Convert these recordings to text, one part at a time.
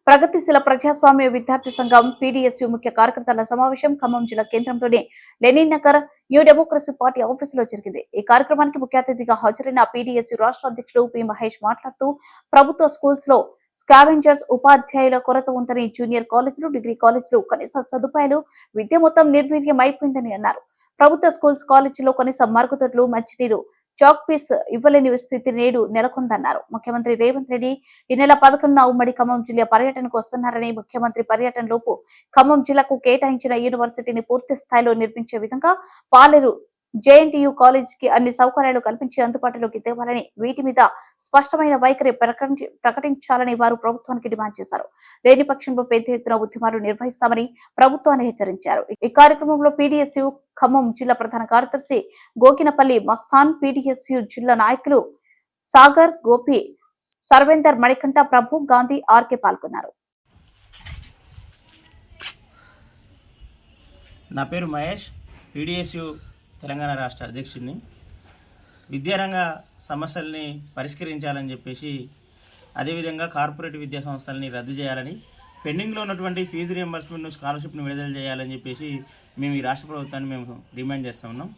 ప్రగతిశీల ప్రజాస్వామ్య విద్యార్థి సంఘం పీడీఎస్యూ ముఖ్య కార్యకర్తల సమావేశం ఖమ్మం జిల్లా కేంద్రంలోని Lenin Nagar New Democracy party ఆఫీసులో జరిగింది. ఈ కార్యక్రమానికి ముఖ్య అతిథిగా హాజరైన పీడీఎస్యూ రాష్ట్ర అధ్యక్షుడు పి మహేష్ మాట్లాడుతూ ప్రభుత్వ స్కూల్స్ లో స్కావెంజర్స్ ఉపాధ్యాయుల కొరత ఉందని, జూనియర్ కాలేజీలు, డిగ్రీ కాలేజీలు కనీస సదుపాయాలు, విద్య మొత్తం నిర్వీర్యం అయిపోయిందని అన్నారు. ప్రభుత్వ స్కూల్స్, కాలేజీలో కనీస మరుగుదొడ్లు, మంచినీరు, చాక్ పీస్ ఇవ్వలేని స్థితి నేడు నెలకొందన్నారు. ముఖ్యమంత్రి రేవంత్ రెడ్డి ఈ నెల 11న ఉమ్మడి ఖమ్మం జిల్లా పర్యటనకు వస్తున్నారని, ముఖ్యమంత్రి పర్యటనలోపు ఖమ్మం జిల్లాకు కేటాయించిన యూనివర్సిటీని పూర్తి స్థాయిలో నిర్మించే విధంగా పాలేరు జేఎన్టీయూ కాలేజ్ కి అన్ని సౌకర్యాలు కల్పించి అందుబాటులోకి తేవాలని, వీటి మీద స్పష్టమైన వైఖరి ప్రకటించాలని వారు ప్రభుత్వానికి డిమాండ్ చేశారు. లేని పక్షంలో పెద్ద ఎత్తున ఉద్యమాలు నిర్వహిస్తామని ప్రభుత్వాన్ని హెచ్చరించారు. ఈ కార్యక్రమంలో పీడీఎస్యూ ఖమ్మం జిల్లా ప్రధాన కార్యదర్శి గోకినపల్లి మస్తాన్, పీడీఎస్యూ జిల్లా నాయకులు సాగర్, గోపి, సర్వేందర్, మణికంఠ, ప్రభు, గాంధీ, ఆర్కే పాల్గొన్నారు. నా పేరు మహేష్, పీడీఎస్యూ తెలంగాణ రాష్ట్ర అధ్యక్షుడిని. విద్యారంగ సమస్యల్ని పరిష్కరించాలని చెప్పేసి, అదేవిధంగా కార్పొరేట్ విద్యా సంస్థలని రద్దు చేయాలని, పెండింగ్లో ఉన్నటువంటి ఫీజు రియంబర్స్మెంట్, స్కాలర్షిప్ను విడుదల చేయాలని చెప్పేసి మేము ఈ రాష్ట్ర ప్రభుత్వాన్ని డిమాండ్ చేస్తూ ఉన్నాం.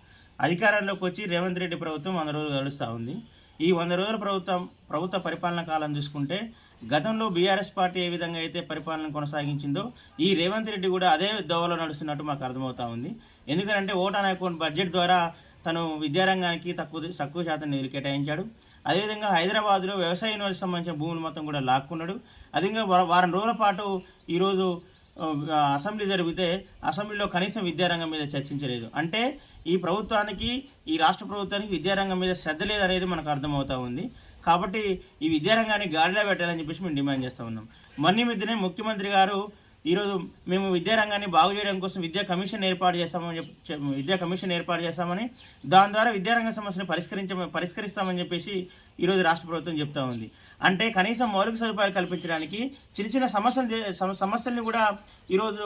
అధికారంలోకి వచ్చి రేవంత్ రెడ్డి ప్రభుత్వం 100 రోజులు గడుస్తూ ఉంది. ఈ 100 రోజుల ప్రభుత్వ పరిపాలన కాలం చూసుకుంటే, గతంలో బీఆర్ఎస్ పార్టీ ఏ విధంగా అయితే పరిపాలన కొనసాగించిందో, ఈ రేవంత్ రెడ్డి కూడా అదే దోవలో నడుస్తున్నట్టు మాకు అర్థమవుతా ఉంది. ఎందుకంటే ఓట్ ఆన్ అకౌంట్ బడ్జెట్ ద్వారా తను విద్యారంగానికి తక్కువ శాతం నిధులు కేటాయించాడు. అదేవిధంగా హైదరాబాద్లో వ్యవసాయ యూనివర్సిటీ సంబంధించిన భూములు మొత్తం కూడా లాక్కున్నాడు. అదేవిధంగా వారం రోజుల పాటు ఈరోజు అసెంబ్లీ జరిగితే అసెంబ్లీలో కనీసం విద్యారంగం మీద చర్చించలేదు. అంటే ఈ ప్రభుత్వానికి, ఈ రాష్ట్ర ప్రభుత్వానికి విద్యారంగం మీద శ్రద్ధ లేదనేది మనకు అర్థమవుతా ఉంది. కాబట్టి ఈ విద్యారంగాన్ని గాడిలో పెట్టాలని చెప్పేసి మేము డిమాండ్ చేస్తూ ఉన్నాం. మొన్న మధ్యనే ముఖ్యమంత్రి గారు ఈరోజు మేము విద్యారంగాన్ని బాగు చేయడం కోసం విద్యా కమిషన్ ఏర్పాటు చేస్తామని, దాని ద్వారా విద్యారంగ సమస్యను పరిష్కరిస్తామని చెప్పేసి ఈరోజు రాష్ట్ర ప్రభుత్వం చెప్తా ఉంది. అంటే కనీసం మౌలిక సదుపాయాలు కల్పించడానికి చిన్న సమస్యల్ని కూడా ఈరోజు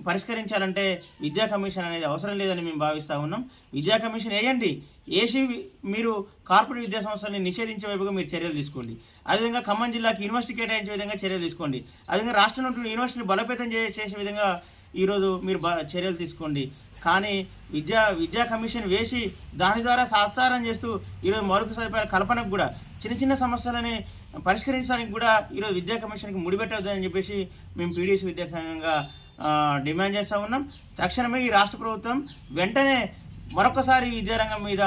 పరిష్కరించాలంటే విద్యా కమిషన్ అనేది అవసరం లేదని మేము భావిస్తూ ఉన్నాం. విద్యా కమిషన్ వేసి మీరు కార్పొరేట్ విద్యా సంస్థలని నిషేధించే వైపుగా మీరు చర్యలు తీసుకోండి. అదేవిధంగా ఖమ్మం జిల్లాకి యూనివర్సిటీ కేటాయించే విధంగా చర్యలు తీసుకోండి. అదేవిధంగా రాష్ట్రంలో యూనివర్సిటీని బలోపేతం చేసే విధంగా ఈరోజు మీరు చర్యలు తీసుకోండి. కానీ విద్యా కమిషన్ వేసి దాని ద్వారా సాత్సారం చేస్తూ ఈరోజు మౌలిక సదుపాయాల కల్పనకు కూడా చిన్న సమస్యలని పరిష్కరించడానికి కూడా ఈరోజు విద్యా కమిషన్కి ముడిపెట్టవద్దని చెప్పేసి మేము పీడీఎస్యూ విద్యా సంఘంగా డిమాండ్ చేస్తూ ఉన్నాం. తక్షణమే ఈ రాష్ట్ర ప్రభుత్వం వెంటనే మరొకసారి విద్యారంగం మీద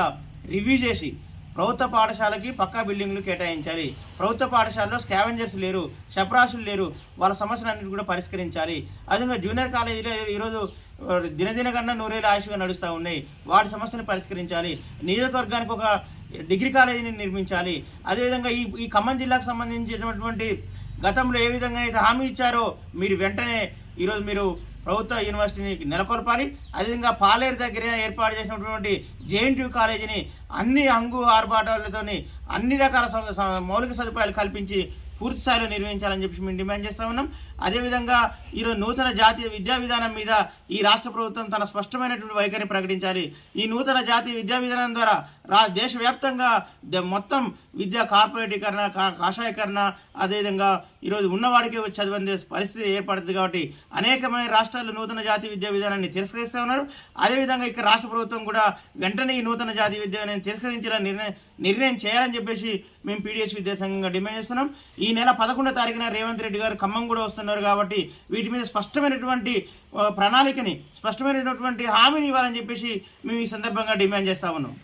రివ్యూ చేసి ప్రభుత్వ పాఠశాలకి పక్కా బిల్డింగ్లు కేటాయించాలి. ప్రభుత్వ పాఠశాలలో స్కావెంజర్స్ లేరు, చపరాసులు లేరు, వాళ్ళ సమస్యలన్నింటినీ కూడా పరిష్కరించాలి. అదేవిధంగా జూనియర్ కాలేజీలో ఈరోజు దినదిన కన్నా 100 ఏళ్ళ ఆయుష్గా నడుస్తూ ఉన్నాయి, వాటి సమస్యను పరిష్కరించాలి. నియోజకవర్గానికి ఒక డిగ్రీ కాలేజీని నిర్మించాలి. అదేవిధంగా ఈ ఖమ్మం జిల్లాకు సంబంధించినటువంటి గతంలో ఏ విధంగా అయితే హామీ ఇచ్చారో మీరు వెంటనే ఈరోజు మీరు ప్రభుత్వ యూనివర్సిటీని నెలకొల్పాలి. అదేవిధంగా పాలేరు దగ్గర ఏర్పాటు చేసినటువంటి జేఎన్టీయూ కాలేజీని అన్ని ఆర్భాటాలతో అన్ని రకాల మౌలిక సదుపాయాలు కల్పించి పూర్తి స్థాయిలో నిర్వహించాలని చెప్పి మేము డిమాండ్ చేస్తూ ఉన్నాం. అదేవిధంగా ఈరోజు నూతన జాతీయ విద్యా విధానం మీద ఈ రాష్ట్ర ప్రభుత్వం తన స్పష్టమైనటువంటి వైఖరిని ప్రకటించాలి. ఈ నూతన జాతీయ విద్యా విధానం ద్వారా దేశవ్యాప్తంగా మొత్తం విద్యా కార్పొరేటీకరణ, కాషాయకరణ, అదేవిధంగా ఈరోజు ఉన్నవాడికి చదివే పరిస్థితి ఏర్పడుతుంది. కాబట్టి అనేకమైన రాష్ట్రాలు నూతన జాతీయ విద్యా విధానాన్ని తిరస్కరిస్తూ ఉన్నారు. అదేవిధంగా ఇక్కడ రాష్ట్ర ప్రభుత్వం కూడా వెంటనే ఈ నూతన జాతీయ విద్యా విధానాన్ని తిరస్కరించాలని నిర్ణయం చేయాలని చెప్పేసి మేము పీడీఎస్ విద్యా సంఘంగా డిమాండ్ చేస్తున్నాం. ఈ నెల 11వ తారీఖున రేవంత్ రెడ్డి గారు ఖమ్మం కూడా వస్తున్నారు. కాబట్టి వీటి మీద స్పష్టమైనటువంటి ప్రణాళికని, స్పష్టమైనటువంటి హామీని ఇవ్వాలని చెప్పేసి మేము ఈ సందర్భంగా డిమాండ్ చేస్తా ఉన్నాం.